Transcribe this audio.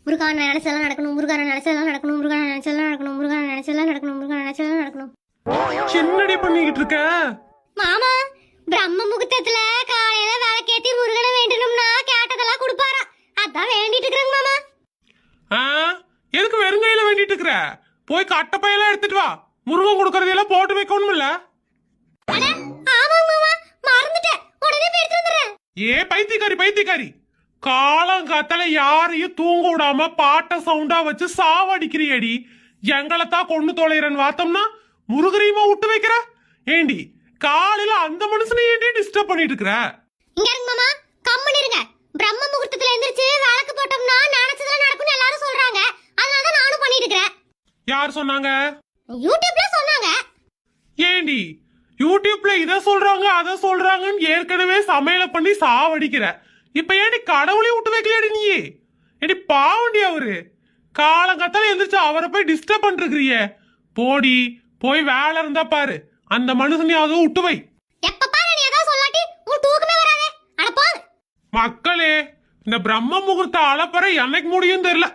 முருகான நினைச்செல்லாம் நடக்கணும், முருகான நினைச்செல்லாம் நடக்கணும், முருகான நினைச்செல்லாம் நடக்கணும், முருகான நினைச்செல்லாம் நடக்கணும், முருகான நினைச்செல்லாம் நடக்கணும். என்னடி பண்ணிக்கிட்டு இருக்க? மாமா, பிரம்ம முகூர்த்தத்துல காலையில விளக்கேத்தி முருகனை வேண்டணும்னா கேட்டதெல்லாம் கொடுப்பாரா, அதான் வேண்டிட்டு இருக்கிறேங்க மாமா. எதுக்கு வெறுங்கையில வேண்டிட்டு இருக்கிற? போய் கட்டப்பையெல்லாம் எடுத்துட்டு வா. முருகன் கொடுக்கறதெல்லாம் போட்டு வைக்கணும் இல்ல? ஆமாங்க மாமா, மறந்துட்டேன். உடனே போய் எடுத்து வந்துடுறேன். ஏ பைத்தியக்காரி, காலங்காத்தால யாரையும் தூங்க விடாம பாட்ட சவுண்டா வச்சு சாவடிக்கிறியடி. எங்களைத்தான் கொண்டு தொலைறன்னு பார்த்தோம்னா முருகரையுமா விட்டு வைக்கிற? ஏண்டி காலையில அந்த மனுஷனை ஏண்டி டிஸ்டர்ப் பண்ணிட்டு இருக்கிற? இங்க இருங்க மாமா, கம்மன் இருங்க. பிரம்ம முகூர்த்தத்துல எந்திரிச்சு விளக்கு போட்டோம்னா நினைச்சதெல்லாம் நடக்கும்னு எல்லாரும் சொல்றாங்க. அதனால தான் நானும் பண்ணிட்டு இருக்கேன். யார் சொன்னாங்க? யூடியூப்ல சொன்னாங்க. ஏண்டி யூடியூப்ல இத சொல்றாங்க அத சொல்றாங்கன்னு ஏற்கனவே சமையல பண்ணி சாவடிக்கிற. இப்ப ஏண்டி கடவுளையும் விட்டு வைக்கலையாடி நீயே? ஏடி பாவண்டி அவரு. காலங்கத்தால எந்திரிச்சு அவரை போய் டிஸ்டர்ப் பண்ணிருக்கிறிய. போடி போய் வேலை இருந்தா பாரு. அந்த மனுஷனையாவது விட்டு வை. எப்ப பாரு நீ ஏதாவது சொல்லாட்டி உன் தூக்கமே வராதே. அட போங்க மக்களே, இந்த பிரம்ம முகூர்த்த அலப்பறை என்னைக்கு முடியும் தெரியல.